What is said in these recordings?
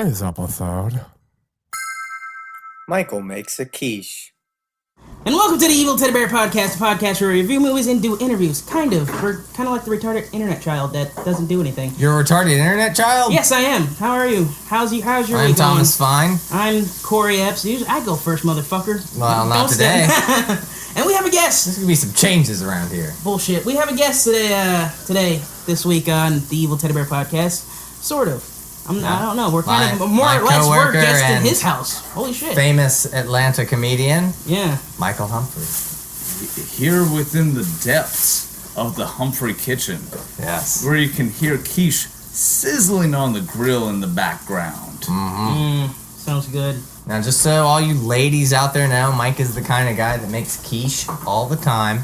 Today's episode. Michael makes a quiche. And welcome to the Evil Teddy Bear Podcast, a podcast where we review movies and do interviews. Kind of. We're kind of like the retarded internet child that doesn't do anything. You're a retarded internet child? Yes, I am. How are you? How's your week going? I'm Thomas Fine. I'm Corey Epps. Usually I go first, motherfucker. Well, not today. And we have a guest. There's going to be some changes around here. Bullshit. We have a guest this week on the Evil Teddy Bear Podcast. Sort of. I don't know. We're kind of more or less we're guests in his house. Holy shit. Famous Atlanta comedian. Yeah. Michael Humphrey. Here within the depths of the Humphrey kitchen. Yes. Where you can hear quiche sizzling on the grill in the background. Sounds good. Now, just so all you ladies out there know, Mike is the kind of guy that makes quiche all the time.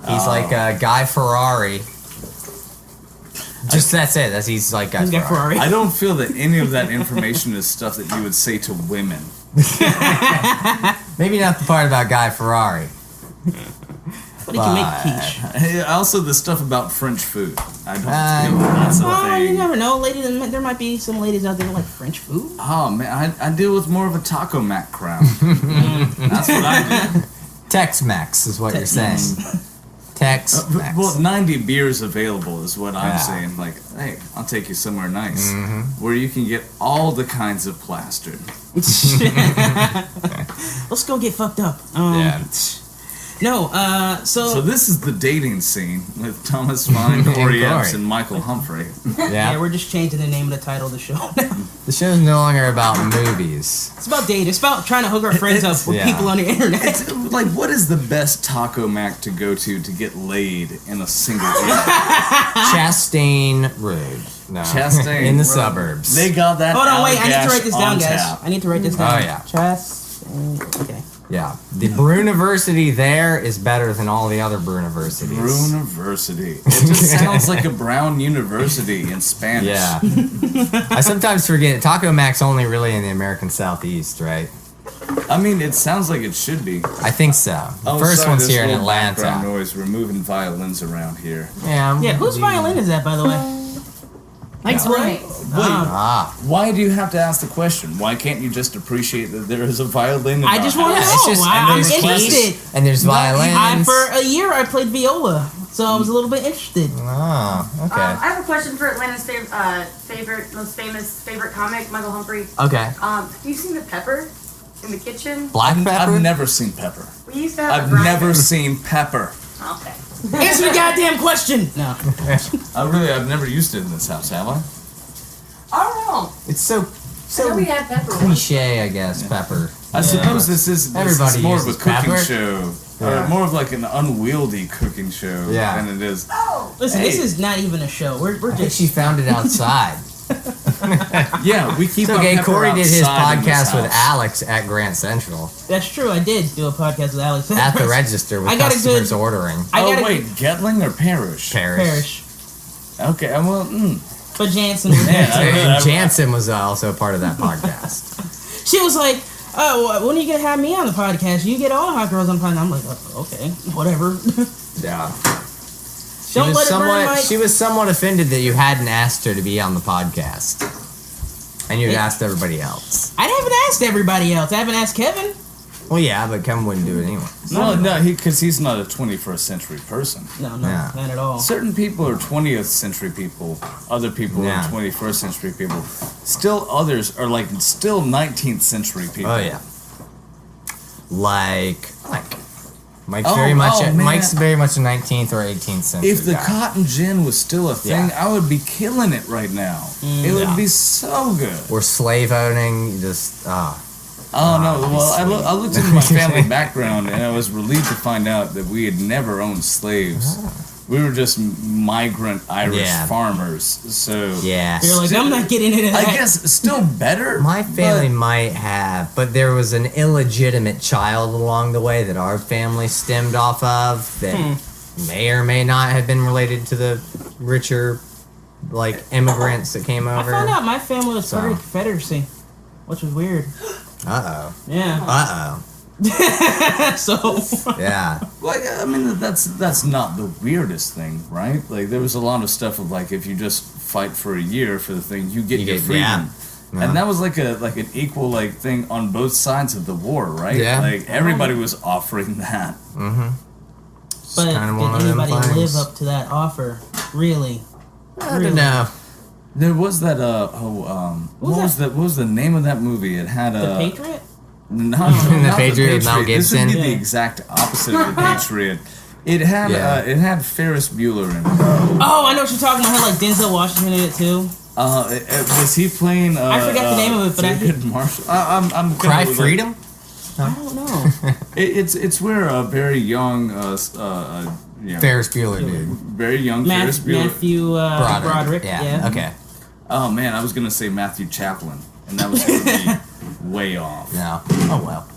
He's like Guy Ferrari. Just that's it. He's like Guy Ferrari. I don't feel that any of that information is stuff that you would say to women. Maybe not the part about Guy Ferrari. But he can make quiche. Also, the stuff about French food. I don't feel that's a thing. You never know. There might be some ladies out there who like French food. Oh, man. I deal with more of a Taco Mac crowd. That's what I do. Tex-Mex is what you're saying. Tex-Mex. Well, 90 beers available is what I'm saying. Like, hey, I'll take you somewhere nice where you can get all the kinds of plastered. Let's go get fucked up. So this is the dating scene with Thomas Fine, Corey Epps, and Michael Humphrey. Yeah, we're just changing the name of the title of the show now. The show's no longer about movies. It's about dating. It's about trying to hook our friends up with people on the internet. It's like, what is the best Taco Mac to go to get laid in a single day? Chastain Road. No. Chastain in the Road. Suburbs. They got that. Hold on, wait. I need to write this down, guys. Tap. I need to write this down. Oh, yeah. Chastain. Okay. Yeah. The Bruniversity there is better than all the other Bruniversities. Bruniversity. It just sounds like a brown university in Spanish. Yeah. I sometimes forget. Taco Mac's only really in the American Southeast, right? I mean, it sounds like it should be. I think so. The first one's here in Atlanta. Background noise. We're moving violins around here. Yeah. Yeah. Whose violin is that, by the way? Mike's right. Why do you have to ask the question? Why can't you just appreciate that there is a violin in I just want to know. I'm interested. And there's violins. For a year, I played viola, so I was a little bit interested. Oh, okay. I have a question for Atlanta's most famous comic, Michael Humphrey. Okay. Have you seen the pepper in the kitchen? Black pepper? I've never seen pepper. We used to have I've never seen pepper. Okay. Answer the goddamn question! No. I've never used it in this house, have I? I don't know. It's so I know we had pepper. cliche, I guess, pepper. I suppose this is more of a cooking pepper. show. Yeah. Or more of like an unwieldy cooking show than it is. Oh! Listen, this is not even a show. We're I think just... she found it outside. Yeah, we keep It's okay, our Corey pepper did his outside in this podcast with house. Alex at Grand Central. That's true. I did do a podcast with Alex. At the register with customers ordering. Getling or Parrish? Parish. Okay, well, But Jansen was there. Jansen was also part of that podcast. She was like, oh, when are you going to have me on the podcast? You get all the hot girls on the podcast. I'm like, okay, whatever. Yeah. She was somewhat offended that you hadn't asked her to be on the podcast. And you'd asked everybody else. I haven't asked everybody else. I haven't asked Kevin. Well, yeah, but Kevin wouldn't do it anyway. No, because he's not a 21st century person. No, not at all. Certain people are 20th century people. Other people are 21st century people. Still others are still 19th century people. Oh, yeah. Mike's very much a 19th or 18th century If the guy. cotton gin was still a thing, I would be killing it right now. It would be so good. Or slave owning, just Oh no! Well, I looked into my family background and I was relieved to find out that we had never owned slaves. We were just migrant Irish farmers. So you're like, I'm not getting into that. I guess still better. My family might have, but there was an illegitimate child along the way that our family stemmed off of that may or may not have been related to the richer, immigrants that came over. I found out my family was part of the Confederacy, which was weird. Uh-oh. Yeah. So. Yeah. I mean, that's not the weirdest thing, right? There was a lot of stuff of if you just fight for a year for the thing, you get your freedom. And that was like an equal thing on both sides of the war, right? Yeah. Like everybody was offering that. But did anybody live up to that offer? Really? I don't know. There was that what was the name of that movie? It had The Patriot? Not The Patriot with Mel This Gibson. would be the exact opposite of the Patriot. It had Ferris Bueller in it. Oh, I know what you're talking about. It had like Denzel Washington in it too. Was he playing? I forgot the name of it, but I think Marshall. I'm Cry Freedom. I don't know. It's where a very young Ferris Bueller, dude. Very young Ferris Bueller. Matthew Broderick. Yeah. Okay. Oh man, I was gonna say Matthew Chaplin, and that was gonna be way off. No. Oh well.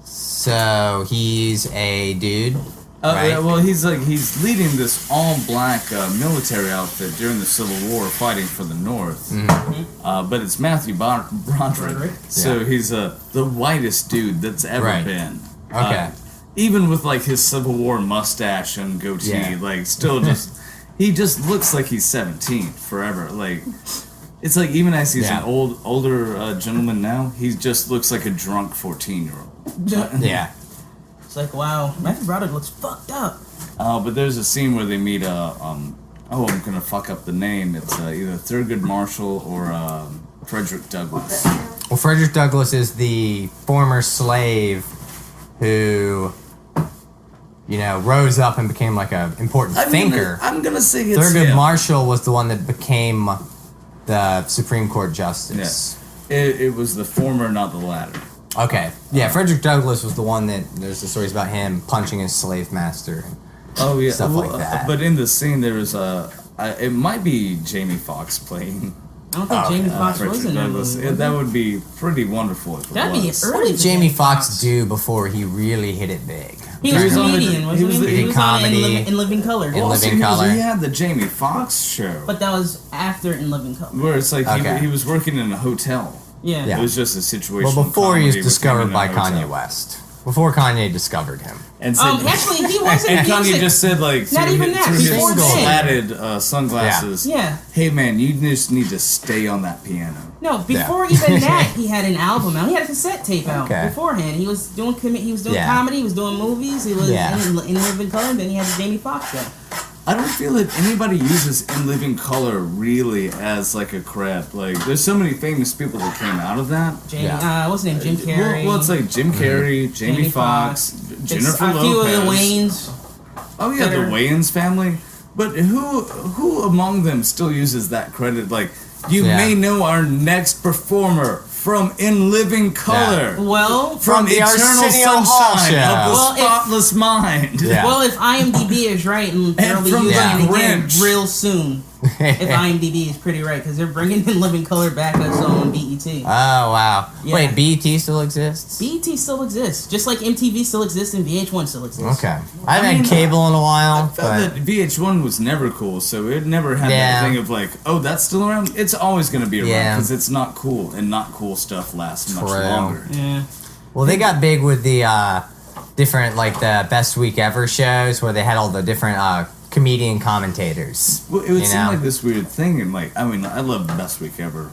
So he's a dude. Right? Yeah, well, he's leading this all-black military outfit during the Civil War, fighting for the North. But it's Matthew Broderick, so he's the whitest dude that's ever been. Okay. Even with his Civil War mustache and goatee, still just he just looks like he's 17 forever. It's even as he's an older gentleman now, he just looks like a drunk 14-year-old. Yeah. It's like, wow, Matthew Broderick looks fucked up. But there's a scene where they meet I'm gonna fuck up the name. It's either Thurgood Marshall or Frederick Douglass. Well, Frederick Douglass is the former slave who, rose up and became an important thinker. I'm gonna say it's Thurgood Marshall was the one that became the Supreme Court justice. Yeah. It was the former, not the latter. Okay. Yeah, Frederick Douglass was the one that there's the stories about him punching his slave master. And stuff like that. But in the scene, there was it might be Jamie Foxx playing. I don't think Jamie Foxx was in that movie. That would be pretty wonderful if That'd it be was. early. What did Jamie Foxx do before he really hit it big? He was a comedian, wasn't he? He did comedy. In Living Color. In Living Color. He had the Jamie Foxx show. But that was after In Living Color. Where it's he was working in a hotel. Yeah. It was just a situation. Well, before he was discovered by Kanye West. Before Kanye discovered him. And said, actually, he wasn't. And Kanye just said, not even that. through Before his that. slatted sunglasses, Yeah. hey man, you just need to stay on that piano. No, before even that, he had an album out. He had a cassette tape out Okay. beforehand. He was doing comedy, he was doing movies, he was in Living Color, and then he had the Jamie Foxx show. I don't feel that anybody uses In Living Color really as a cred. There's so many famous people that came out of that. What's his name? Jim Carrey. Well, it's Jim Carrey, Jamie Foxx, Jennifer Lopez. A few of the Wayans. Oh yeah, the Wayans family. But who among them still uses that credit? You may know our next performer from In Living Color. Yeah. Well, from the Eternal Sunshine of the Spotless Mind. Yeah. Well, if IMDb is right, and they'll be using it again real soon. If IMDb is pretty right, because they're bringing In Living Color back as on BET. Oh, wow. Yeah. Wait, BET still exists? BET still exists. Just like MTV still exists and VH1 still exists. Okay. I haven't had cable in a while. I felt that VH1 was never cool, so it never had that thing of that's still around. It's always going to be around because it's not cool, and not cool stuff lasts much longer. Yeah. Well, they got big with the different, the Best Week Ever shows where they had all the different comedian commentators. Well, it would seem like this weird thing, and I love Best Week Ever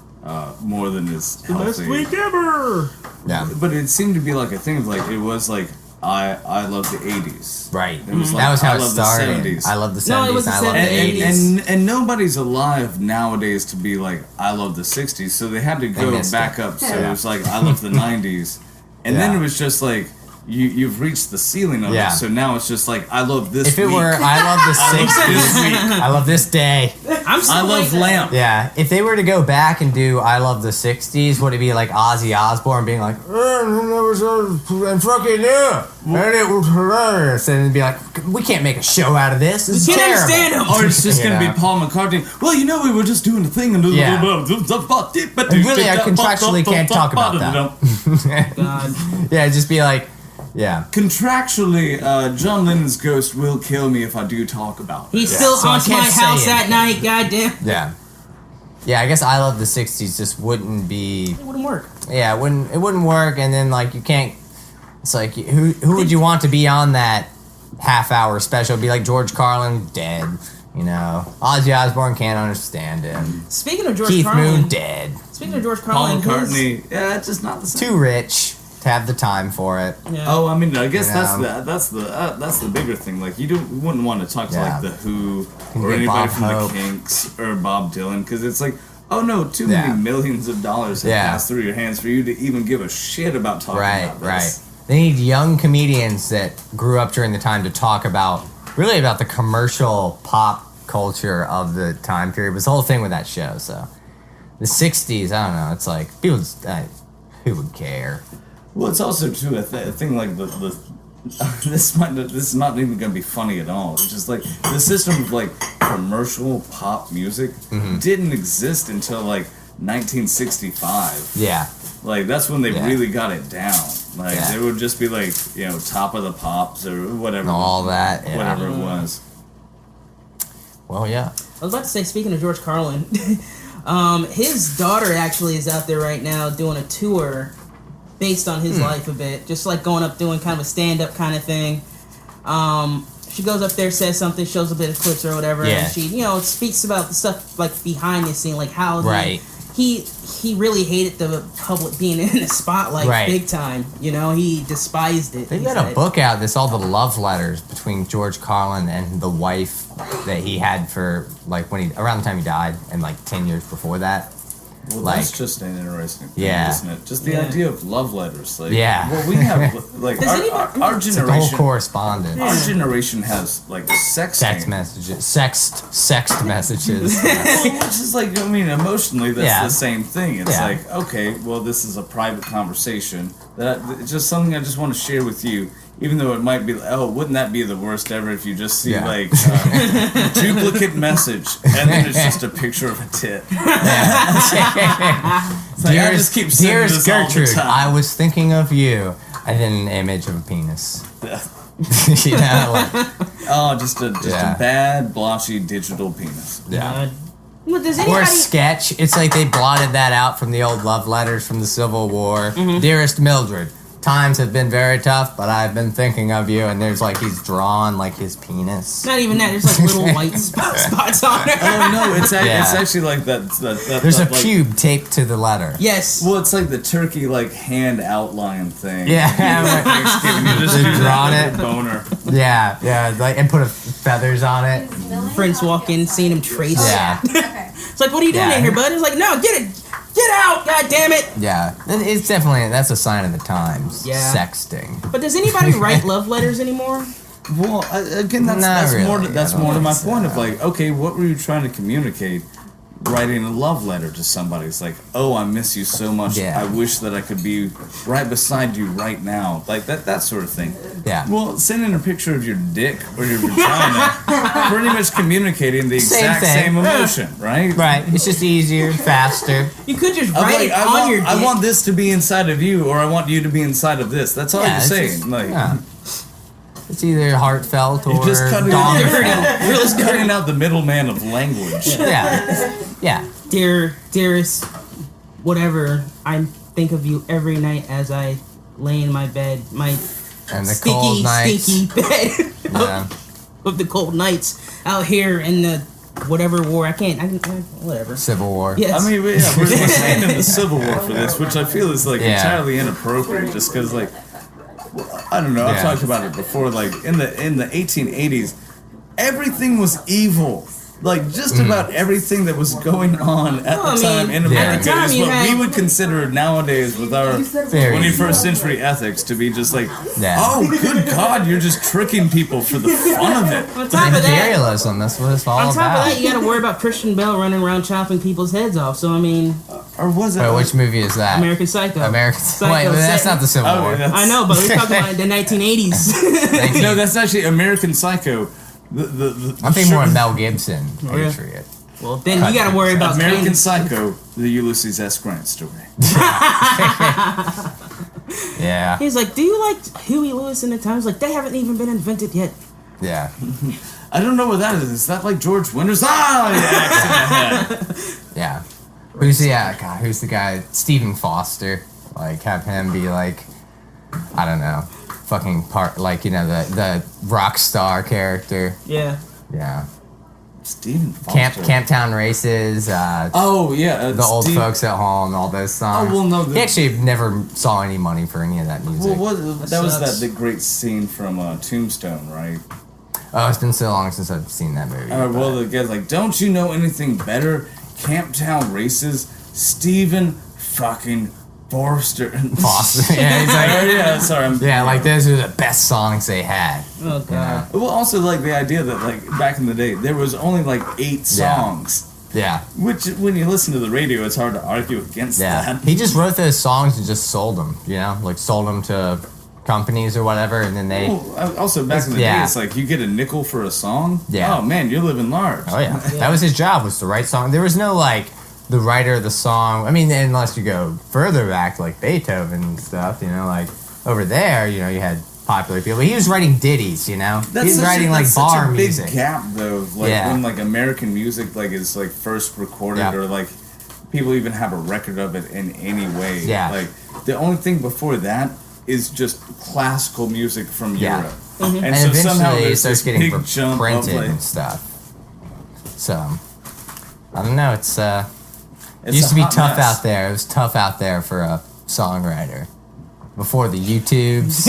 more than is healthy. Best Week Ever. Yeah. But it seemed to be a thing of it was I love the 80s. Right. It was that was how I it love started. The 70s. I love the 70s. No, it was the I love the 70s. 80s. And nobody's alive nowadays to be I love the 60s, so they had to go back up. So it was I love the 90s. And then it was just you've reached the ceiling of it, so now it's just I love this If it week. were I love the 60s, I love this day. I love Lamp. Yeah, if they were to go back and do I love the 60s, would it be Ozzy Osbourne being and fucking and it was hilarious, and it'd be we can't make a show out of this. It's terrible. Understand him. Or it's just going to be Paul McCartney. Well, we were just doing the thing. And really, I contractually can't talk about that. God. Yeah, just be Contractually, John Lennon's ghost will kill me if I do talk about it. He still haunts my house that night, goddamn. Yeah. Yeah, I guess I love the 60s just wouldn't be... It wouldn't work. Yeah, it wouldn't work, and then, you can't... It's who would you want to be on that half-hour special? It'd be George Carlin, dead. You know, Ozzy Osbourne can't understand him. Speaking of George Keith Carlin, Moon dead. Speaking of George Paul Carlin, McCartney, it's just not the same. Too rich to have the time for it. Yeah. Oh, I mean, I guess You that's the bigger thing. Like, you wouldn't want to talk to like the Who or get anybody Bob from Hope. the Kinks or Bob Dylan, because it's like, oh no, too many millions of dollars have passed through your hands for you to even give a shit about talking about this. Right. They need young comedians that grew up during the time to talk about the commercial pop culture of the time period. It was the whole thing with that show. So the 60s, I don't know, it's like people who would care. Well, it's also too a thing like the this is not even gonna be funny at all. It's just like the system of like commercial pop music didn't exist until like 1965. Yeah. Like that's when they really got it down. Like it would just be like, you know, Top of the Pops or whatever. All that. Yeah. Whatever it was. Well, yeah. I was about to say, speaking of George Carlin, his daughter actually is out there right now doing a tour based on his life a bit, just like going up doing kind of a stand-up kind of thing. She goes up there, says something, shows a bit of clips or whatever, and she, you know, speaks about the stuff like behind the scene, like how he really hated the public being in the spotlight big time. You know, he despised it. They've got a book out. This all the love letters between George Carlin and the wife that he had for like around the time he died, and like 10 years before that. Well, like, that's just an interesting thing, isn't it? Just the idea of love letters. Like, well, we have like our generation. The whole correspondence. Our generation has like sext messages, sext messages. Well, which is like, I mean, emotionally, that's the same thing. It's like, okay, well, this is a private conversation. It's just something I just want to share with you. Even though it might be, wouldn't that be the worst ever if you just see like duplicate message and then it's just a picture of a tit. I just keep saying this Gertrude, all the time. I was thinking of you, and then an image of a penis. You know, like, just a bad blotchy digital penis. Yeah. Well, does anybody... Or a sketch. It's like they blotted that out from the old love letters from the Civil War. Dearest Mildred, times have been very tough, but I've been thinking of you. And there's like he's drawn like his penis. Not even that. There's like little white spots on it. Oh no, it's actually like that. There's a like, cube taped to the letter. Yes. Well, it's like the turkey like hand outline thing. Yeah. Thanksgiving, you just do drawn that it. with a boner. Yeah, like and put feathers on it. Friends walk in, seeing him trace. Yeah. It's like, what are you doing in here, bud? It's like, no, get out, god damn it. Yeah, it's definitely that's a sign of the times. Yeah. Sexting. But does anybody write love letters anymore? Well, again, that's really. more to my point of like, okay, what were you trying to communicate? Writing a love letter to somebody. It's like, oh, I miss you so much. Yeah. I wish that I could be right beside you right now. Like that sort of thing. Yeah. Well, sending a picture of your dick or your vagina, pretty much communicating the exact same emotion, right? Right. It's just easier, faster. You could just write it on your dick. I want this to be inside of you, or I want you to be inside of this. That's all you're saying. It's either heartfelt or you're just cutting out the middleman of language. Yeah. Dearest, whatever, I think of you every night as I lay in my bed, my cold nights. stinky bed of the cold nights out here in the whatever war. I can whatever. Civil War. Yes. I mean, we're staying in the Civil War for this, which I feel is like entirely inappropriate, just because like. I don't know. I've talked about it before. Like in the 1880s, everything was evil. Like just about everything that was going on at the time in America is what we would consider nowadays with our 21st century ethics to be just like, oh, good God, you're just tricking people for the fun of it. On top of imperialism, that's what it's all about. On top of that, you got to worry about Christian Bale running around chopping people's heads off. So I mean, or was it? Wait, which movie is that? American Psycho. Wait, that's not the Civil War. I know, but we're talking about the 1980s. No, that's actually American Psycho. I'm thinking more of Mel Gibson, Patriot. Well, then you got to worry about American Psycho, the Ulysses S. Grant story. Yeah. He's like, do you like Huey Lewis and the Times? Like, they haven't even been invented yet. Yeah. I don't know what that is. Is that like George Winters? Yeah. Who's the guy? Stephen Foster. Like, have him be like, I don't know, fucking part, like, you know, the rock star character. Yeah. Yeah. Stephen Foster. Camptown Races. The old folks at home, all those songs. Oh well, no. He actually never saw any money for any of that music. Well, that was the great scene from Tombstone, right? Oh, it's been so long since I've seen that movie. Well, the guy's like, don't you know anything better? Camptown Races, Stephen fucking Foster. Yeah, he's like, sorry. Like those are the best songs they had. Oh god. Well, also like the idea that like back in the day there was only like 8 songs. Yeah. Which when you listen to the radio, it's hard to argue against that. He just wrote those songs and just sold them. Like sold them to companies or whatever, and then they. Well, also back in the day, it's like you get a nickel for a song. Yeah. Oh man, you're living large. Oh yeah. That was his job, was to write songs. There was no like the writer of the song. I mean, unless you go further back, like Beethoven and stuff. Like over there, you had popular people. He was writing ditties. He was writing like bar music. Big gap though, when like American music like is like first recorded or like people even have a record of it in any way. Yeah. Like the only thing before that is just classical music from Europe. Mm-hmm. And so eventually somehow it there's starts this getting big jump printed of, like, and stuff. So I don't know. It it's used a to be hot tough mess. out there. It was tough out there for a songwriter before the YouTubes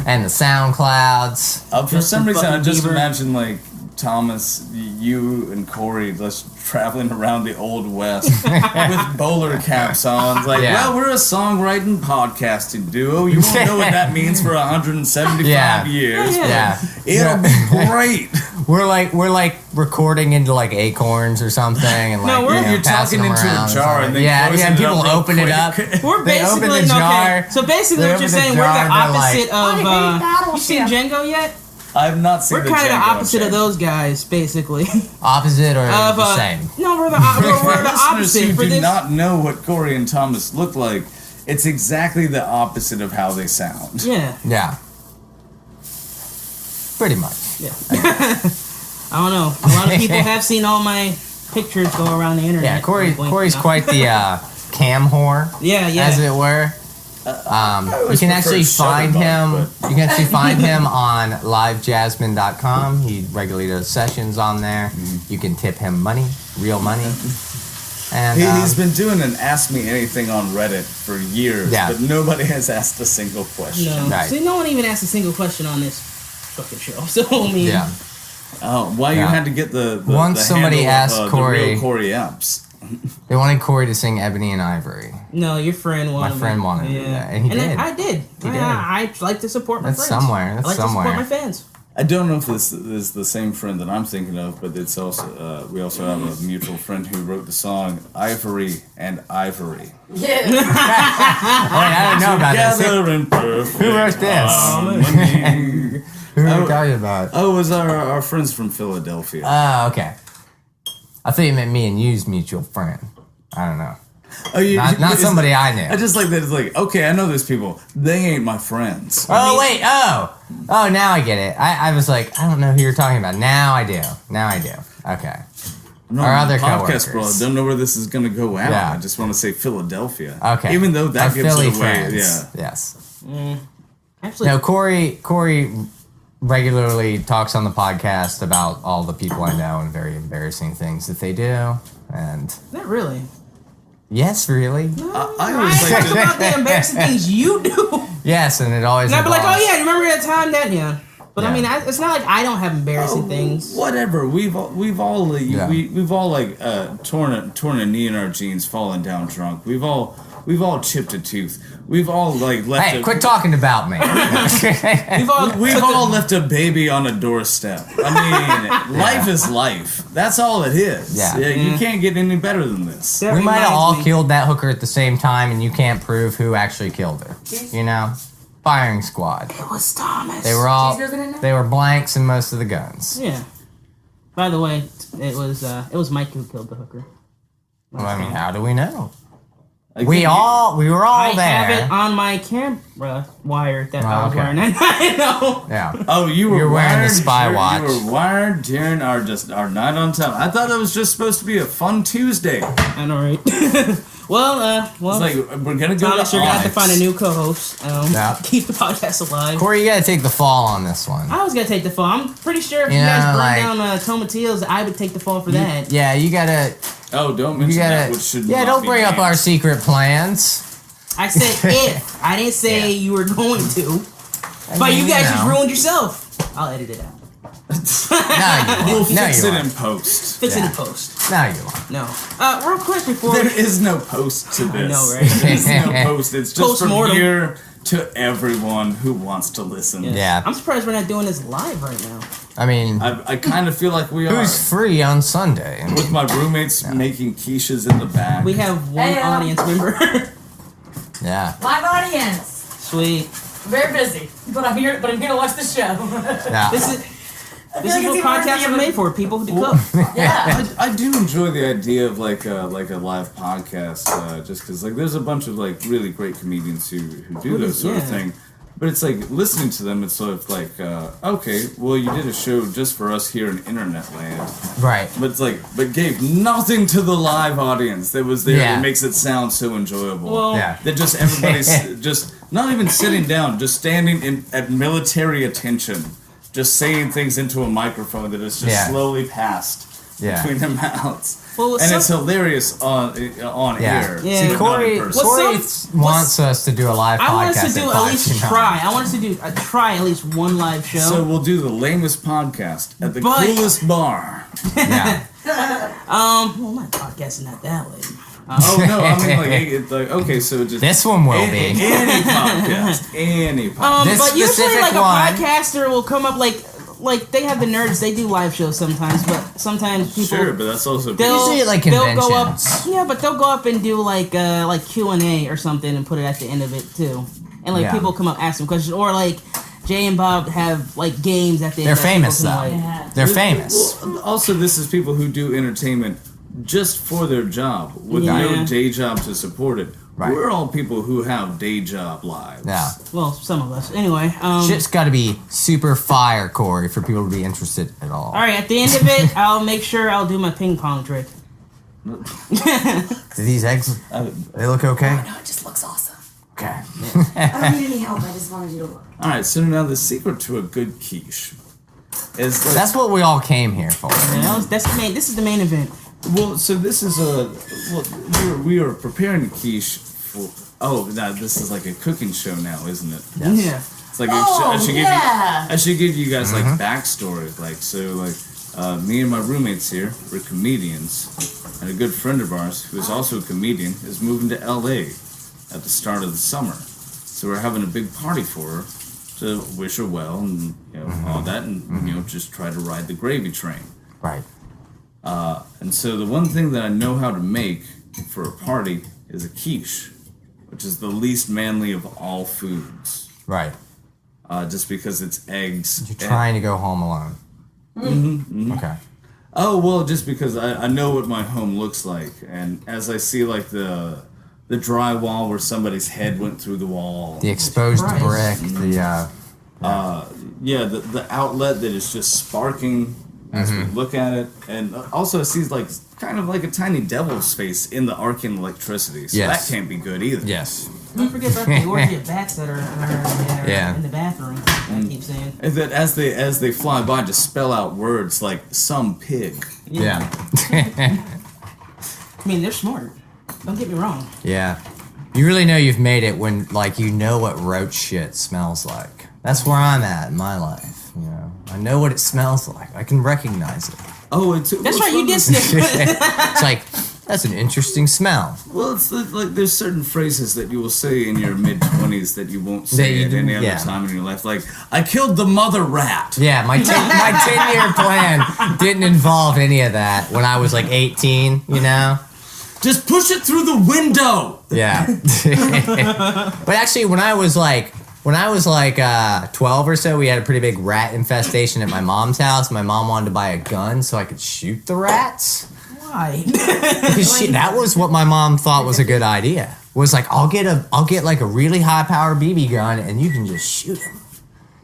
and the SoundClouds. For some reason, I just Bieber. imagine like Thomas, you and Corey just traveling around the Old West with bowler caps on. It's like, well, we're a songwriting podcasting duo. You won't know what that means for 175 years. Yeah. It'll be great. We're like recording into like acorns or something, and like you're passing talking them into around a jar and then closing it people up real open it up. We're They open basically the jar. So basically, They what you're open the saying, we're jar the and they're like, opposite of. You seen Django yet? I've not seen. We're kind of the opposite of those guys, basically. Opposite or the same? No, we're the opposite. Who For do this, not know what Corey and Thomas look like. It's exactly the opposite of how they sound. yeah, pretty much. yeah. I don't know. A lot of people have seen all my pictures go around the internet. Yeah, Corey's quite the cam whore. Yeah, as it were. You can actually find him. You can actually find him on livejasmine.com. He regularly does sessions on there. You can tip him money, real money. And he's been doing an Ask Me Anything on Reddit for years, but nobody has asked a single question. No. Right. See, no one even asked a single question on this fucking show. So I mean, You had to get the once the somebody asked of, Corey, the real Corey Epps. They wanted Corey to sing Ebony and Ivory. No, your friend wanted. My friend wanted to do that, and he did. I did. He did. I like to support my That's friends. somewhere. That's I like somewhere. to support my fans. I don't know if this is the same friend that I'm thinking of, but it's also we also have a mutual friend who wrote the song "Ivory and Ivory." Yeah. I don't know about this. Who wrote this? Who are you talking about? Oh, it was our friends from Philadelphia. Oh, okay. I thought you meant me and you's mutual friend. I don't know. Oh, Not somebody I knew. I just like that. It's like, okay, I know those people. They ain't my friends. Oh, wait. Oh, now I get it. I was like, I don't know who you're talking about. Now I do. Okay. No, Our other podcast, coworkers. bro. I don't know where this is going to go out. Yeah. I just want to say Philadelphia. Okay. Even though that Our gives Philly it away. friends. Yeah. Yes. Actually, No, Corey regularly talks on the podcast about all the people I know and very embarrassing things that they do. And not really. yes, really. I I always like talk to. about the embarrassing things you do. Yes, and it always And I'd be like, oh involves- yeah, you remember that time that? Yeah. But I Yeah. mean, it's not like I don't have embarrassing things. Whatever. We've all Yeah. we've all like torn a knee in our jeans, fallen down drunk. We've all chipped a tooth. We've all like left. Hey, quit talking about me. We've all left a baby on a doorstep. I mean, life is life. That's all it is. Yeah. You can't get any better than this. That We might have all reminds me- killed that hooker at the same time, and you can't prove who actually killed her. You know, firing squad. It was Thomas. They were all She's not gonna know. they were blanks in most of the guns. Yeah. By the way, it was Mike who killed the hooker. Well, I mean, how do we know? Like, we were all I there. have it on my camera wire that I was okay. wearing. I know. Yeah. Oh, you were wearing wired the spy watch. You were wired during our night on time. I thought it was just supposed to be a fun Tuesday. I know, right? well, It's like we're gonna go Thomas, to you're gonna have to Onyx. find a new co-host. Yeah. Keep the podcast alive. Corey, you gotta take the fall on this one. I was gonna take the fall. I'm pretty sure if you, You guys know, bring like- down Tomatillos, I would take the fall for that. Yeah, you gotta. Oh, don't You mention that. gotta. Which should Yeah, not don't be bring up named. our secret plans. I said if. I didn't say Yeah. you were going to. I But mean, you guys just know. ruined yourself. I'll edit it out. No, you won't. No, Fix you it won't. in post. Fix it Yeah. in post. No, you won't. No. Real quick before. There is no post to this. I know, right? There's no post. It's just from Post-mortem. here to everyone who wants to listen. Yeah. I'm surprised we're not doing this live right now. I mean, I kind of feel like we are. who's free on Sunday? With my roommates making quiches in the back. We have one Hey, audience member. Yeah. Live audience. Sweet. Very busy, but I'm here. But I'm here to watch the show. Yeah. This is I this feel is like what it's even podcasts are worth made for. People who cook. Yeah. I do enjoy the idea of like a live podcast, just because like there's a bunch of like really great comedians who do those sort of Yeah. thing, but it's like listening to them. It's sort of like okay, well you did a show just for us here in internet land, Right. but it's like but gave nothing to the live audience that was there. Yeah. That makes it sound so enjoyable. Well, Yeah. That just everybody's just not even sitting down, just standing at military attention, just saying things into a microphone that is just Yeah. slowly passed Yeah. between their mouths. Well, And some- it's hilarious on Yeah. air. Yeah. but See, not in Corey, person. Corey What's- wants us to do a live podcast. I want us to do at least 529. try. I want us to do try at least one live show. So we'll do the lamest podcast at the But- coolest bar. Yeah. well, my podcast is not that late. Oh no, I mean like, it's like okay, so just This one will any, be. any podcast, any podcast. This But usually, specific like a one- podcaster will come up like they have the nerds. They do live shows sometimes, but sometimes people Sure, but that's also they'll Usually at, like, they'll go up. conventions. Yeah, but they'll go up and do like Q&A or something and put it at the end of it too. And like Yeah. people come up asking questions, or like Jay and Bob have like games at the end. They're that famous people though. can, like- Yeah. They're famous. Also, this is people who do entertainment just for their job, with Yeah. no day job to support it. Right. We're all people who have day job lives. Yeah. Well, some of us. Anyway. Shit's got to be super fire, Corey, for people to be interested at all. All right. At the end of it, I'll make sure I'll do my ping pong trick. Do these eggs, they look okay? No, it just looks awesome. Okay. I don't need any help. I just wanted you to look. All right, so now the secret to a good quiche is like, That's what we all came here for. That's the main. This is the main event. well. So this is we are preparing a quiche for. Oh, now this is like a cooking show now, isn't it? Yes. Yeah. It's like Oh, I should yeah. give you guys like backstory, like so like me and my roommates here, we're comedians, and a good friend of ours who is also a comedian is moving to LA at the start of the summer, so we're having a big party for her to wish her well and all that, and just try to ride the gravy train. Right. And so the one thing that I know how to make for a party is a quiche, which is the least manly of all foods. Right. Just because it's eggs. You're trying to go home alone. Okay. Oh, well, just because I know what my home looks like. And as I see, like, the drywall where somebody's head went through the wall. The exposed Christ. brick, the, Yeah, the outlet that is just sparking as we look at it. And also I see, like, kind of like a tiny devil's face in the arcing electricity. So Yes. that can't be good either. yes. Don't forget about the orgy of bats that are Yeah. in the bathroom. I keep saying. And that as they fly by, just spell out words like some pig. Yeah. I mean, they're smart. Don't get me wrong. Yeah. You really know you've made it when, like, you know what roach shit smells like. That's where I'm at in my life, you know. I know what it smells like. I can recognize it. Oh, it's That's right. You did sniff. It's like, that's an interesting smell. Well, it's like there's certain phrases that you will say in your mid-20s that you won't say That you at do- any other yeah. time in your life. Like, I killed the mother rat. Yeah, my 10-year plan didn't involve any of that when I was like 18, you know? Just push it through the window. Yeah. But actually, when I was like 12 or so, we had a pretty big rat infestation at my mom's house. My mom wanted to buy a gun so I could shoot the rats. Why? Because that was what my mom thought was a good idea. was like, I'll get like a really high power BB gun and you can just shoot him.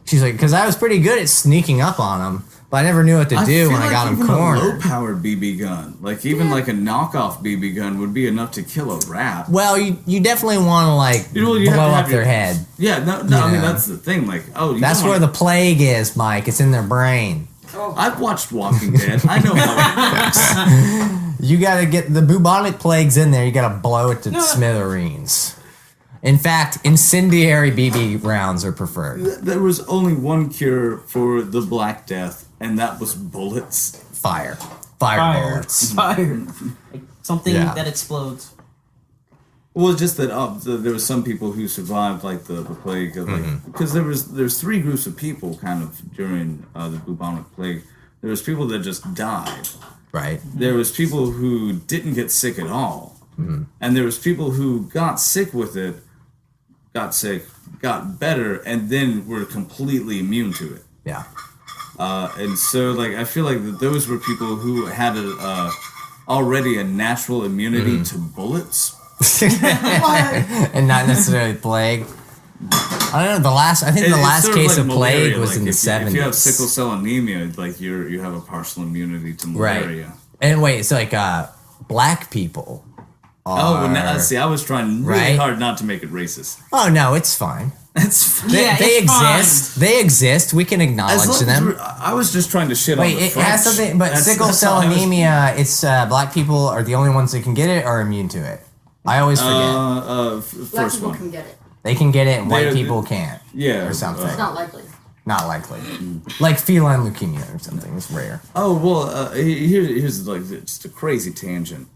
She's like, because I was pretty good at sneaking up on him, but I never knew what to do when I got him cornered. A low-powered BB gun, like even like a knockoff BB gun, would be enough to kill a rat. Well, you definitely want to like you blow up their head. Yeah, no. I mean that's the thing. Like, that's where the plague is, Mike. It's in their brain. Oh. I've watched Walking Dead. I know how it works. You gotta get the bubonic plague's in there. You gotta blow it to smithereens. In fact, incendiary BB rounds are preferred. There was only one cure for the Black Death, and that was bullets. Fire bullets. Fire. Like something that explodes. Well, just that there was some people who survived like the plague, like because there's three groups of people kind of during the bubonic plague. There was people that just died. Right. There was people who didn't get sick at all, and there was people who got sick with it. Got sick, got better, and then were completely immune to it. Yeah. And so, like, I feel like that those were people who had already a natural immunity to bullets. And not necessarily plague. I don't know. I think the last case of plague was in the 70s. If you have sickle cell anemia, like you have a partial immunity to malaria. Right. And wait, it's like black people. See, I was trying really hard not to make it racist. Oh no, it's fine. It's fine. They exist. Fine. They exist. We can acknowledge them. I was just trying to shit on the French. It has something, but sickle cell anemia. It's black people are the only ones that can get it or immune to it. I always forget. Black people can get it. They can get it, and white people can't. Yeah, or something. It's not likely. Not likely. Like feline leukemia or something. It's rare. Oh well, here's like just a crazy tangent.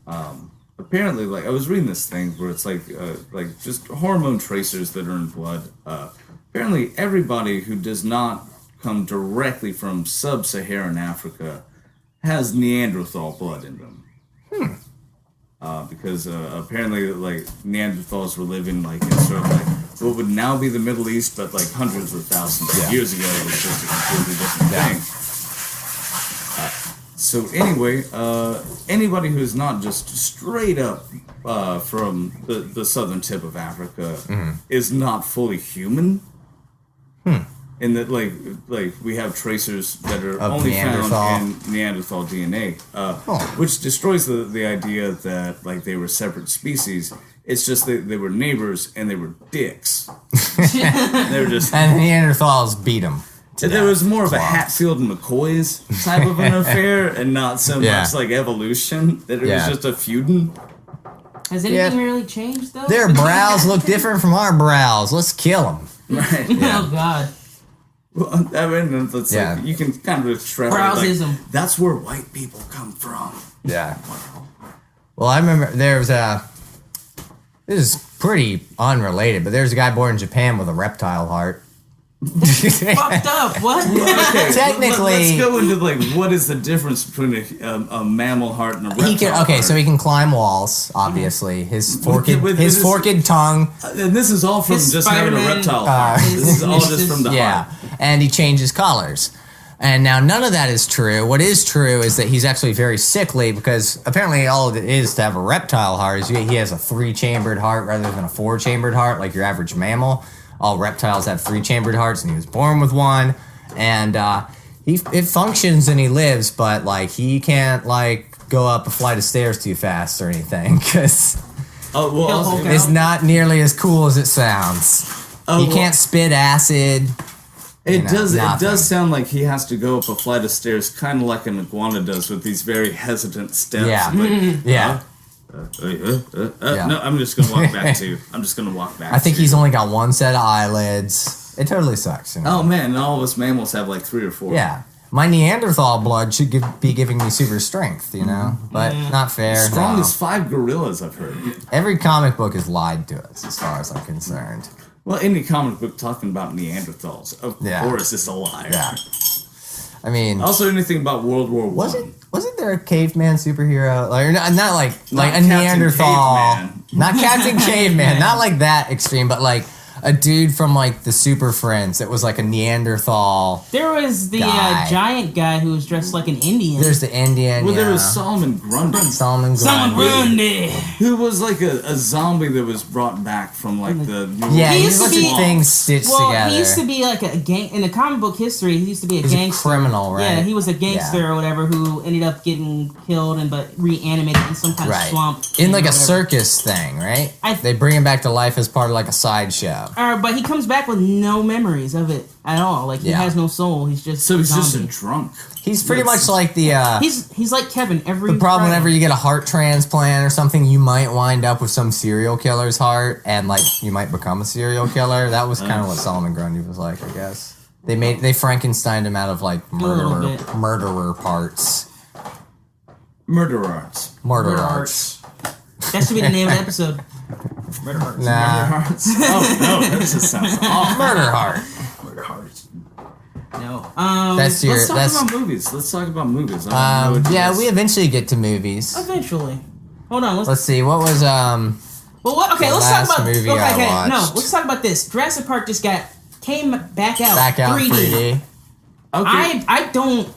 Apparently, like I was reading this thing where it's like just hormone tracers that are in blood. Apparently, everybody who does not come directly from sub-Saharan Africa has Neanderthal blood in them. Because apparently, like Neanderthals were living like in sort of like what would now be the Middle East, but like hundreds of thousands of years ago, it was just a completely different thing. So anyway, anybody who's not just straight up from the southern tip of Africa is not fully human. In that, like we have tracers that are of only Neanderthal. found in Neanderthal DNA, which destroys the idea that like they were separate species. It's just that they were neighbors and they were dicks. They were just and Neanderthals beat them. There was more of a Hatfield and McCoy's type of an affair, and not so much like evolution. That it was just a feuding. Has anything really changed though? Their brows look different from our brows. Let's kill them. Right. Oh God. Well, I mean, that's like, you can kind of extrapolate. Like, that's where white people come from. Yeah. Well, I remember there was this is pretty unrelated, but there's a guy born in Japan with a reptile heart. Fucked up. What? Okay, technically, let's go into like what is the difference between a mammal heart and a reptile heart? So he can climb walls. Obviously, his forked tongue. And this is all from just having a reptile heart. This is all just from the heart. And he changes colors. And now none of that is true. What is true is that he's actually very sickly because apparently all it is to have a reptile heart is he has a 3-chambered heart rather than a 4-chambered heart like your average mammal. All reptiles have 3-chambered hearts, and he was born with one. And it functions and he lives, but like he can't like go up a flight of stairs too fast or anything because it's not nearly as cool as it sounds. He can't spit acid. It does sound like he has to go up a flight of stairs, kind of like an iguana does, with these very hesitant steps. Yeah. No, I'm just gonna walk back to you. I think he's only got one set of eyelids. It totally sucks. You know? Oh man, and all of us mammals have like 3 or 4. Yeah. My Neanderthal blood should be giving me super strength, you know? But not fair. Strong as 5 gorillas, I've heard. Every comic book has lied to us, as far as I'm concerned. Well, any comic book talking about Neanderthals, of course, is a liar. Yeah. I mean, also anything about World War I. Wasn't there a caveman superhero? Like not like a Captain Neanderthal, Caveman. not Captain Caveman, not like that extreme, but like a dude from like the Super Friends that was like a Neanderthal. There was the Guy. giant guy who was dressed like an Indian. There's the Indian. Well, yeah. there was Solomon Grundy, Solomon Someone Grundy. run there. who was like a zombie that was brought back from like the New Yeah, He he used was to a be- thing stitched Well, together. he used to be like a gang in the comic book history. He used to be a He's a gangster. criminal, right? Yeah, he was a gangster Yeah. or whatever who ended up getting killed and but reanimated in some kind of Right. swamp. In like a whatever. circus thing, right? I- They bring him back to life as part of like a sideshow. But he comes back with no memories of it at all. Like he Yeah. has no soul. He's just So he's a just a zombie. drunk. He's pretty That's- much like the He's like Kevin every the problem Friday. whenever you get a heart transplant or something, you might wind up with some serial killer's heart and like you might become a serial killer. That was kind of what Solomon Grundy was like, I guess. They Frankensteined him out of like little bit. murderer parts. Murder arts. Murder Murder arts. That should be the name of the episode. Murder Hearts. Murder Nah. hearts. Oh no, that just sounds awful. Murder heart. Murder hearts. No. That's your Let's talk that's about movies. Let's talk about movies. I wanna know what you yeah, guys- we eventually get to movies. Eventually. Hold on. Let's see. What was Well, what? Okay, The let's talk last about. movie okay, I no, watched. let's talk about this. Jurassic Park just came back out. back out 3D. 3D? Okay. I don't.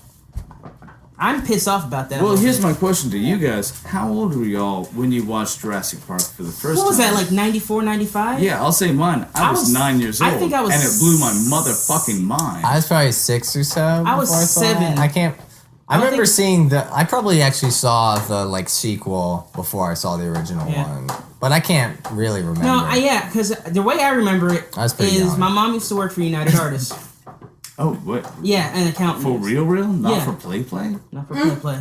I'm pissed off about that. Well, here's my question to you guys. How old were y'all when you watched Jurassic Park for the first time? What was that, like 94, 95? Yeah, I'll say mine. I was 9 years old. I think I was and it blew my motherfucking mind. I was probably 6 or so. I was before saw 7. it. I can't. I don't remember think- seeing I probably actually saw the like sequel before I saw the original Yeah. one, but I can't really remember. No, yeah, because the way I remember it I was pretty is young. my mom used to work for United Artists. oh, what? Yeah, an accountant. For real? Not Yeah. for play? Not for play.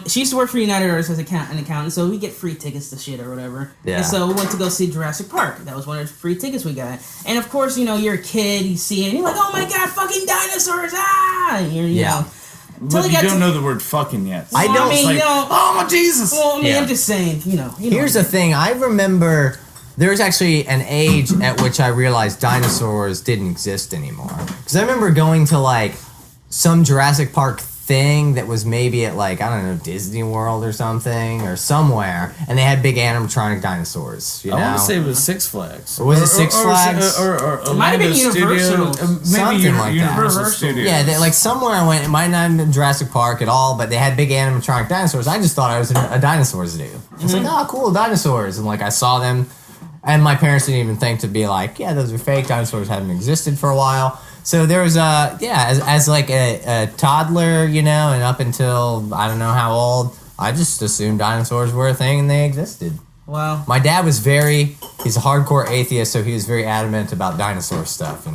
She used to work for United Artists as an accountant, so we get free tickets to shit or whatever. Yeah. And so we went to go see Jurassic Park. That was one of the free tickets we got. And of course, you're a kid, you see it, and you're like, oh my god, fucking dinosaurs! Ah! And you're, Yeah. But you you got don't to- know the word fucking yet. I don't- I mean, It's like, oh my Jesus! Well, I mean, Yeah. I'm just saying, Here's the thing. I remember there was actually an age at which I realized dinosaurs didn't exist anymore. Because I remember going to like some Jurassic Park thing that was maybe at like, I don't know, Disney World or something or somewhere, and they had big animatronic dinosaurs. You know? I want to say it was Six Flags. Or was it Six Flags? Or It might have been Orlando Universal. Studios. Something Maybe like that. Universal Universal. Studios. Yeah, like somewhere I went. It might not have been Jurassic Park at all, but they had big animatronic dinosaurs. I just thought I was in a dinosaur zoo. It's like, oh, cool dinosaurs, and like I saw them, and my parents didn't even think to be like, yeah, those are fake. Dinosaurs haven't existed for a while. So there was as like a toddler, and up until I don't know how old, I just assumed dinosaurs were a thing and they existed. Wow. My dad was he's a hardcore atheist, so he was very adamant about dinosaur stuff,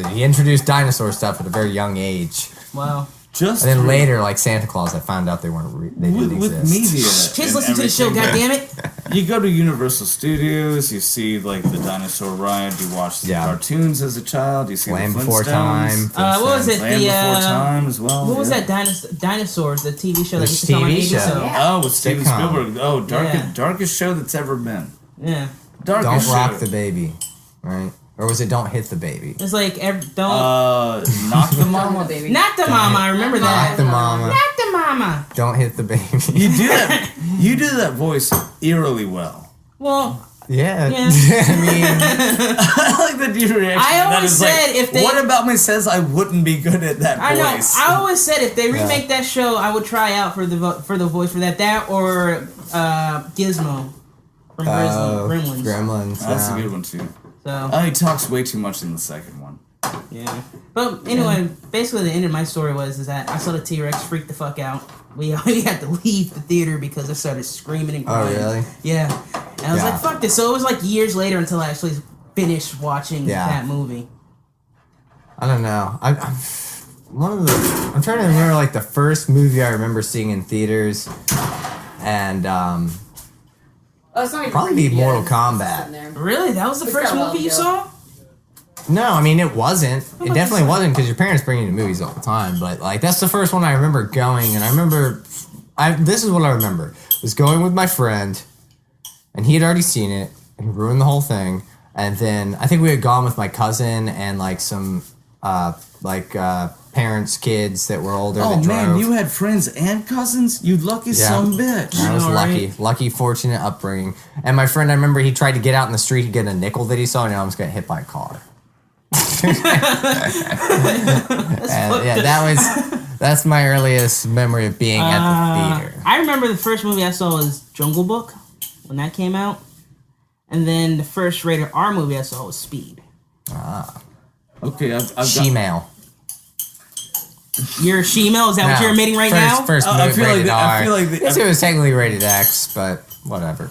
He introduced dinosaur stuff at a very young age. Wow. Just And then through- later, like Santa Claus, I found out they didn't with exist. media. Kids and listen to the show, everything. goddammit. You go to Universal Studios, you see like the dinosaur ride, you watch the Yeah. cartoons as a child, you see Land the Before Flintstones. Time. What was it? Land The Before Time as well. what was yeah. that? Dinosaurs, the TV show The that used to come on TV 80 show. so. Yeah. Oh, with Steven Sitcom. Spielberg. Oh, Yeah. darkest show that's ever been. Yeah. Darkest Don't rock show. the baby, right? Or was it Don't Hit the Baby? It's like don't Knock the Mama. baby. not the mama. I remember Knock that. the mama. Not the mama. Don't hit the baby. You do that voice eerily well. Well, Yeah. Yeah. I mean, I like that your reaction. I to that always is like, said if they- what about me says I wouldn't be good at that I know. voice? I always said if they remake that show, I would try out for the voice for that. That or Gizmo from Gremlins. Gremlins. That's yeah. a good one too. So Oh, he talks way too much in the second one. yeah. But anyway, basically the end of my story is that I saw the T-Rex freak the fuck out. We had to leave the theater because I started screaming and Oh, crying. really? Yeah. And I was Yeah. like, fuck this. So it was like years later until I actually finished watching Yeah. that movie. I don't know. I'm trying to remember like the first movie I remember seeing in theaters, and Oh, it's not even probably be creepy Mortal yet. Kombat. Sitting there. Really? That was the It's first got a while movie to you go. saw? No, I mean it wasn't. It about definitely this wasn't because your parents bring you to movies all the time. But like that's the first one I remember going, and I remember, this is what I remember: was going with my friend, and he had already seen it, and he ruined the whole thing. And then I think we had gone with my cousin and like some parents' kids that were older. Oh that man, drove. you had friends and cousins? You lucky son of a bitch. I was know, lucky. right? Lucky, fortunate upbringing. And my friend, I remember he tried to get out in the street to get a nickel that he saw, and he almost got hit by a car. That's my earliest memory of being at the theater. I remember the first movie I saw was Jungle Book when that came out, and then the first rated R movie I saw was Speed. Okay, I've got... She-male. You're a she-male? Is that what you're admitting right now? First I movie feel like rated the- R. I feel like the- guess it was technically rated X, but whatever.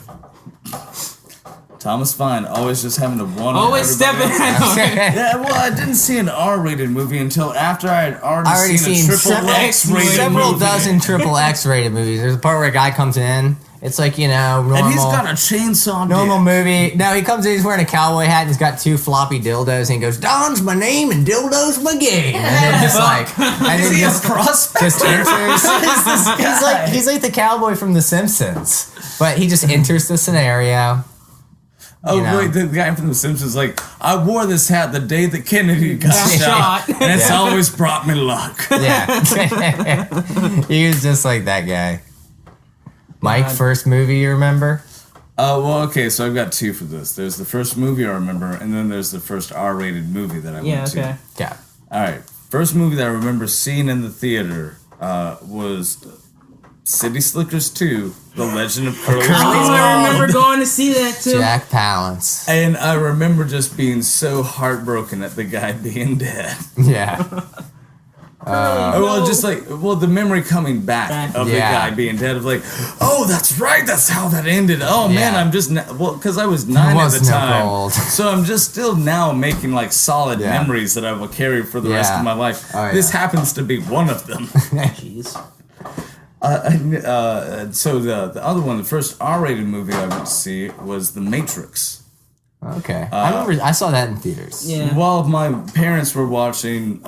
Thomas Fine, always just having to one. Always stepping out. Yeah, well, I didn't see an R-rated movie until after I had already seen a triple X-rated several movie. dozen triple X-rated movies. There's a part where a guy comes in. It's like, normal. And he's got a chainsaw. Normal dick. movie. No, he comes in, he's wearing a cowboy hat, and he's got 2 floppy dildos, and he goes, Don's my name and dildo's my game. And then just like, and Is then he a just prospector? enters. He's like the cowboy from The Simpsons. But he just enters the scenario. Oh, You know. wait, the guy from The Simpsons, like, I wore this hat the day that Kennedy got shot, and it's always brought me luck. Yeah. He was just like that guy. Mike, God. first movie you remember? Well, okay, so I've got 2 for this. There's the first movie I remember, and then there's the first R-rated movie that I Yeah, went to. okay. Yeah. All right, first movie that I remember seeing in the theater was City Slickers 2, The Legend of Curly. Oh, I remember going to see that too. Jack Palance. And I remember just being so heartbroken at the guy being dead. Yeah. Well, just like, the memory coming back of the Yeah. guy being dead, of like, oh, that's right, that's how that ended. Oh man, Yeah. I'm just because I was 9 at was the no time, gold. so I'm just still now making like solid Yeah. memories that I will carry for the rest Yeah. of my life. Oh, This yeah. happens to be one of them. Jeez. So the other one, the first R-rated movie I went to see was The Matrix. Okay. I remember I saw that in theaters. Yeah. While my parents were watching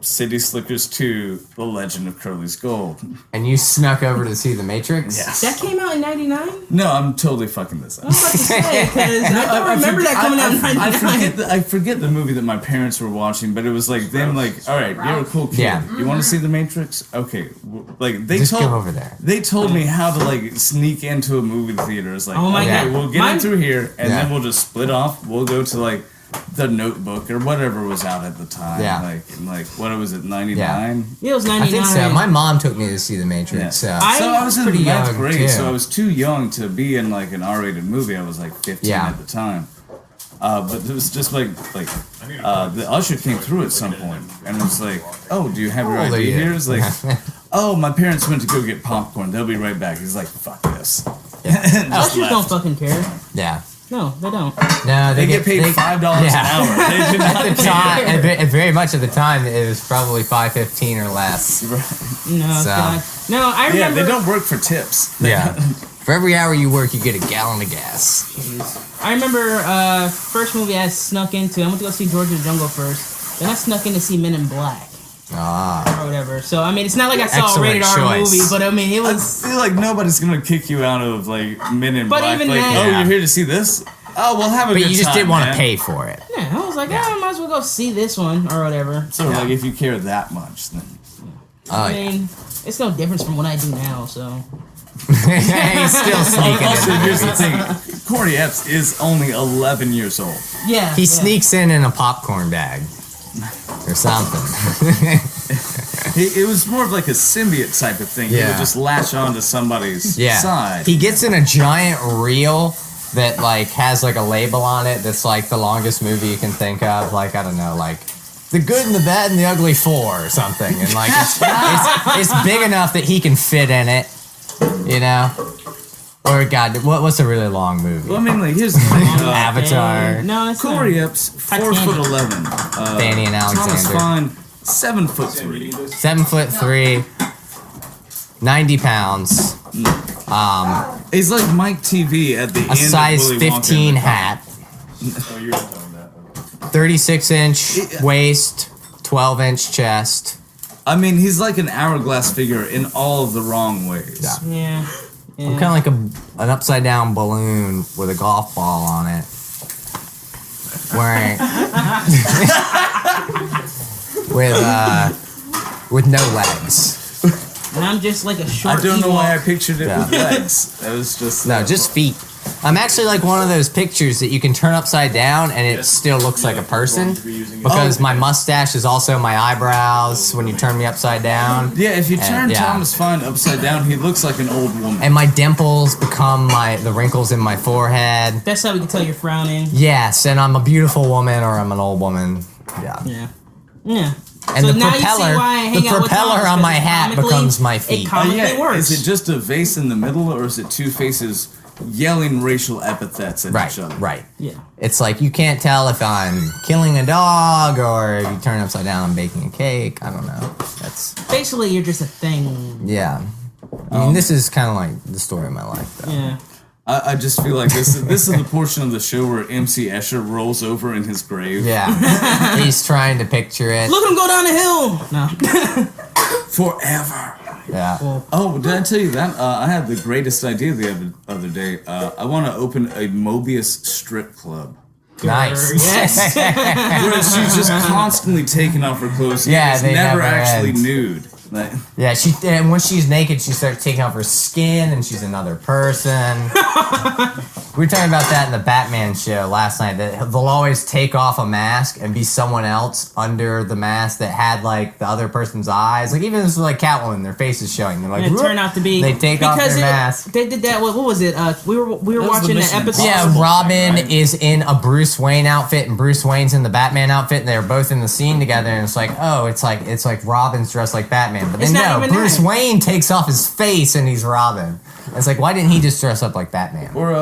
City Slickers 2, The Legend of Curly's Gold. And you snuck over to see The Matrix? Yes. That came out in '99. No, I'm totally fucking this up. I was about to say because I don't remember that coming out in '99. I forget the movie that my parents were watching, but it was like them like, all right, you're a cool kid. Yeah. You want to see The Matrix? Okay, like they Just told go over there. They told me how to like sneak into a movie theater. It's like, Oh my okay, God. we'll get Mine- in through here, and Yeah. then we'll just split off. We'll go to like The Notebook or whatever was out at the time. Yeah. Like what was it, 99? Yeah, it was I '99. think so. My mom took me to see The Matrix. Yeah. So So I was in pretty ninth young, grade, too. so I was too young to be in like an R-rated movie. I was like 15 Yeah. at the time. But it was just like the usher came through at some point and was like, "Oh, do you have your How old are ID you?" here?" It's like, "Oh, my parents went to go get popcorn. They'll be right back." He's like, "Fuck this." Ushers don't fucking care. yeah. No, they don't. No, They get paid $5 an hour. They do not At the time, and very much at the time, it was probably $5.15 or less. No, So- God. No, I Yeah, remember. they don't work for tips. Yeah. For every hour you work, you get a gallon of gas. I remember first movie I snuck into. I went to go see George of the Jungle first. Then I snuck in to see Men in Black Ah. or whatever. So I mean, it's not like I saw a Excellent rated R choice. movie, but I mean, it I was. feel like nobody's gonna kick you out of like Men in But Black. even like, then- oh, Yeah. you're here to see this? Oh, we'll have a But good you just time, didn't want to man. pay for it. Yeah, I was like, I might as well go see this one or whatever. So like, if you care that much, then. Oh, I yeah. mean, it's no difference from what I do now. So He's still sneaking Also, in. here's the thing: Corey Epps is only 11 years old. yeah, He yeah. sneaks in a popcorn bag. Or something. It was more of like a symbiote type of thing. He Yeah. would just latch onto somebody's Yeah. side. He gets in a giant reel that like has like a label on it that's like the longest movie you can think of. Like, I don't know, like The Good and the Bad and the Ugly 4 or something. And like it's big enough that he can fit in it, you know? Or God, what's a really long movie? Well, I mean, like, here's the thing. Avatar. No, it's Corey not. Epps, 4'11". Fanny and Thomas Alexander. Fine, 7'3". 7'3", 90 pounds. He's like Mike TV at the end A size of Willy Wonka 15 and the hat. Oh, you're not telling that. 36-inch waist, 12-inch chest. I mean, he's like an hourglass figure in all of the wrong ways. Yeah. Yeah. I'm kind of like an upside down balloon with a golf ball on it. Wearing with with no legs. And I'm just like a short I don't know Ewok. why I pictured it with legs. It was just No, just feet. I'm actually like one of those pictures that you can turn upside down and it still looks like a person because my mustache is also my eyebrows when you turn me upside down. Yeah, if you turn yeah. Thomas Fine upside down, he looks like an old woman. And my dimples become the wrinkles in my forehead. That's how we can tell you're frowning. Yes, and I'm a beautiful woman or I'm an old woman. Yeah. Yeah. Yeah. And so the now you see propeller, why I hang the out with propeller Thomas, on 'cause my hat comically- becomes my feet. It comically works. Is it just a vase in the middle, or is it two faces yelling racial epithets at each other? Right. Yeah. It's like you can't tell if I'm killing a dog or if you turn it upside down, I'm baking a cake. I don't know. That's Basically, you're just a thing. yeah. I mean, this is kind of like the story of my life, though. Yeah. I just feel like this is the portion of the show where MC Escher rolls over in his grave. Yeah. He's trying to picture it. Look at him go down the hill. No. Forever. Yeah. Oh, did I tell you that? I had the greatest idea the other day. I want to open a Mobius strip club. Nice. Yes. Where she's just constantly taking off her clothes. Yeah, She's they never never actually end. nude. Like, Yeah, and when she's naked, she starts taking off her skin, and she's another person. We were talking about that in the Batman show last night. That they'll always take off a mask and be someone else under the mask that had like the other person's eyes. Like even if it's like Catwoman, their face is showing. They're like, And it "Whoop." turned out to be They take off their mask. They did that. What was it? We were That was the watching that Mission episode. Yeah, Impossible Robin thing, right? is in a Bruce Wayne outfit and Bruce Wayne's in the Batman outfit, and they're both in the scene together. And it's like, oh, it's like Robin's dressed like Batman, but It's then not no, even Bruce that. Wayne takes off his face and he's Robin. It's like, why didn't he just dress up like Batman? or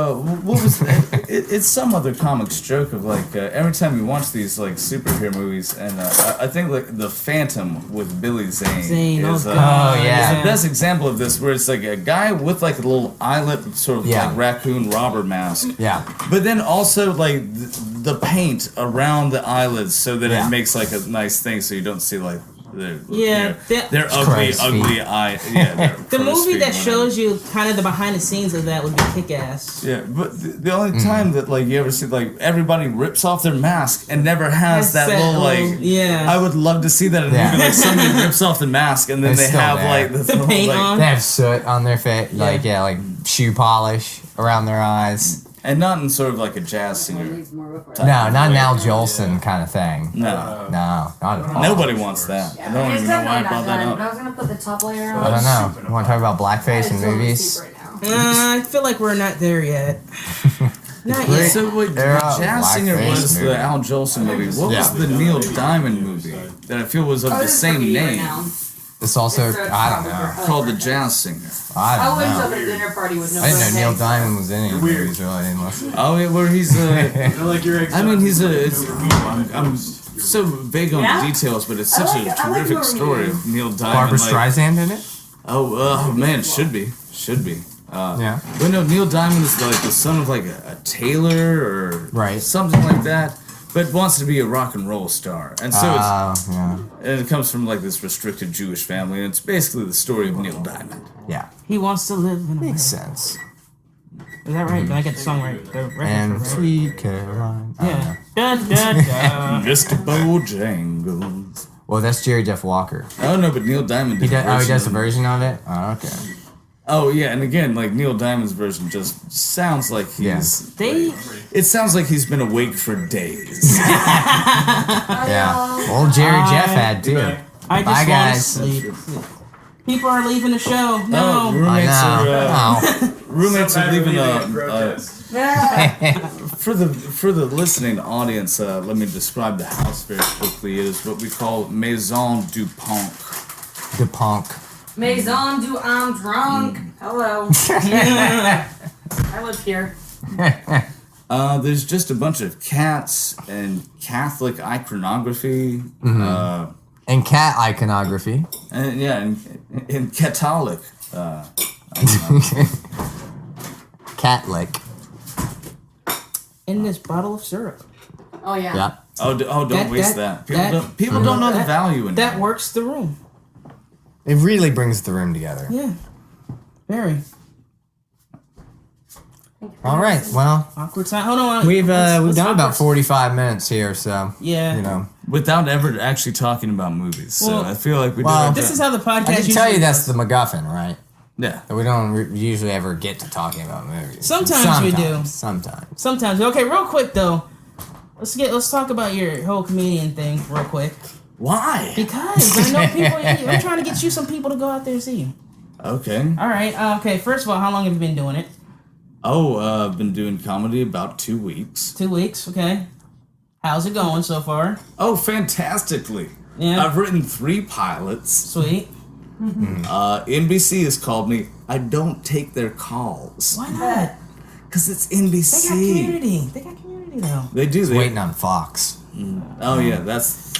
what was it's some other comic stroke of like every time you watch these like superhero movies, and I think like the Phantom with Billy Zane, is, oh, God. Oh, yeah. is the best example of this, where it's like a guy with like a little eyelet, sort of Yeah. like raccoon robber mask. Yeah. But then also like the paint around the eyelids so that Yeah. it makes like a nice thing, so you don't see like their Yeah, their crow's ugly eye. Yeah, The movie that shows you kind of the behind the scenes of that would be Kick-Ass. Yeah, but the only time that like you ever see like everybody rips off their mask and never has that That's little like. yeah. I would love to see that in a Yeah. movie. Like somebody rips off the mask and then It's they still have there. like the The little, paint like, on. They have soot on their face, like shoe polish around their eyes. and not in sort of like a jazz singer. No, not an Al Jolson kind of thing. No, No, not at all. nobody wants that. I don't even know why I brought that But I up. was gonna put the top layer on. I don't know. You want to talk about blackface in movies? I feel like we're not there yet. Not yet. So wait, the Era jazz singer blackface was movie. the Al Jolson movie. What was Yeah. the Neil Diamond movie that I feel was of the same name, It's also, I don't know. called The Jazz Singer? I I don't went know. to a dinner party with no I didn't know friends. Neil Diamond was in any movies, really. I didn't listen. Oh, yeah, where he's Like your I mean, he's a. I'm so vague on Yeah? the details, but it's I such like- a I like terrific your story review. of Neil Diamond. Barbara like, Streisand in it? Oh man, should be. Yeah. But no, Neil Diamond is like the son of like a tailor or Right. something like that, but wants to be a rock and roll star, and so Yeah. and it comes from like this restricted Jewish family, and it's basically the story of Neil Diamond. Yeah. He wants to live in a Makes sense. Is that right? Did I get the song right? The reference And was right? Sweet Caroline. I don't know. Yeah. Da, da, da. Mr. Bojangles. Well, that's Jerry Jeff Walker. Oh no, but Neil Diamond. He did a does, he does a version version of it? Oh, okay. Oh yeah, and again, like Neil Diamond's version just sounds like he's. They It sounds like he's been awake for days. Yeah. Old Jerry Jeff had too. I just Bye, want to guys. sleep. People are leaving the show. No. Oh, I roommates are know. roommates are leaving protest. for the listening audience. Let me describe the house very quickly. It is what we call Maison du Punk. The punk. Maison du I'm drunk. Hello. I live here. There's just a bunch of cats and Catholic iconography. And cat iconography. And yeah, and Catholic. Cat lick. In this bottle of syrup. Oh yeah. Yep. Don't waste that. People don't know the that- value in That works the room. It really brings the room together. Yeah. Very. All right. Well, Awkward time. Hold on. we've Let's done about awkward- 45 minutes here, so Yeah. you know. without ever actually talking about movies. So Well, I feel like we well, did. This is how the podcast. I can tell you usually that's goes. the MacGuffin, right? Yeah. That we don't usually ever get to talking about movies. Sometimes we do. Sometimes. Sometimes. Okay, real quick though. Let's talk about your whole comedian thing real quick. Why? Because I know people. I'm trying to get you some people to go out there and see you. Okay. All right. Okay. First of all, how long have you been doing it? Oh, I've been doing comedy about 2 weeks. 2 weeks. Okay. How's it going so far? Oh, fantastically. Yeah. I've written 3 pilots. Sweet. NBC has called me. I don't take their calls. Why not? Because it's They got NBC. community. They got community though. They do. They, Waiting on Fox. oh, yeah. That's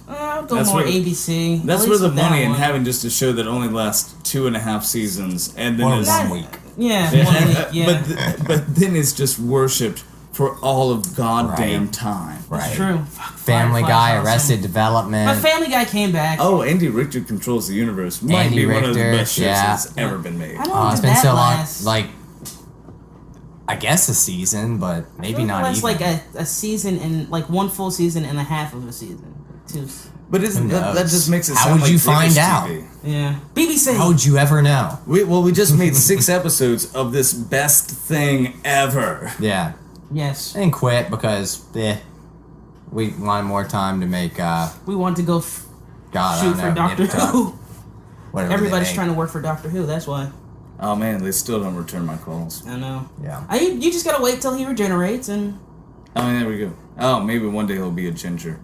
I'll go That's more where- ABC. That's At where least the with that money in one. having just a show that only lasts 2.5 seasons and then Or is 1 week. Yeah. 1 week. Yeah. but then it's just worshipped for all of goddamn Right. time. That's Right. true. Family Firefly's Guy, awesome. Arrested My Development. Family Guy came back. Oh, Andy Richter controls the universe. Might Andy be one of the Richter, best shows yeah. that's ever been made. I don't Oh, know it's if been that so long. lasts. Like, I guess a season, but maybe not It's even. like a season and like one full season and a half of a season. Two. But isn't Who that knows? just makes it How sound would like you British find out? TV. Yeah. BBC. How would you ever know? We just made 6 episodes of this best thing ever. Yeah. Yes. And quit because, we wanted more time to make, We want to go God, shoot I for don't know, Doctor Nip Tuck, Who. whatever Everybody's they trying to work for Doctor Who. That's why. Oh man, they still don't return my calls. I know. make. Yeah. You just gotta wait till he regenerates and. Oh, there we go. Oh, maybe one day he'll be a ginger.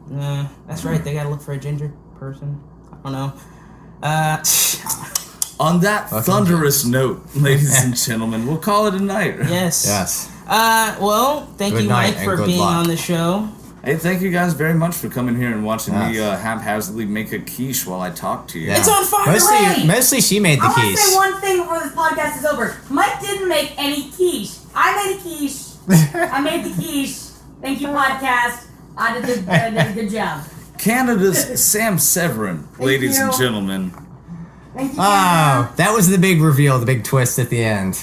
That's right. They gotta look for a ginger person. I don't know. On that Fucking thunderous note, ladies and gentlemen, we'll call it a night. Yes. Yes. Well, thank Good you, night Mike, and for good being luck. on the show. Hey, thank you guys very much for coming here and watching me Yes. haphazardly make a quiche while I talk to you. Yeah. It's on fire! Hooray! Mostly she made the I want to keys. say one thing before this podcast is over. Mike didn't make any quiche. I made a quiche. I made the quiche. Thank you, podcast. I did a good job. Canada's Sam Severin, ladies and you. gentlemen. Thank you. Oh, that was the big reveal, the big twist at the end.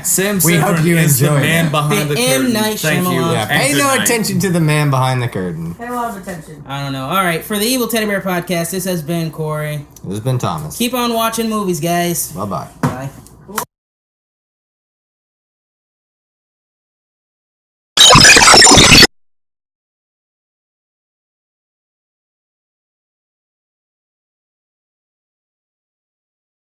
Sam We Severin hope you is the enjoyed man it. behind The the M. curtain. Night Thank you. Shyamalan. Yeah, and pay good no night. attention to the man behind the curtain. Pay a lot of attention. I don't know. All right, for the Evil Teddy Bear podcast, this has been Corey. This has been Thomas. Keep on watching movies, guys. Bye-bye.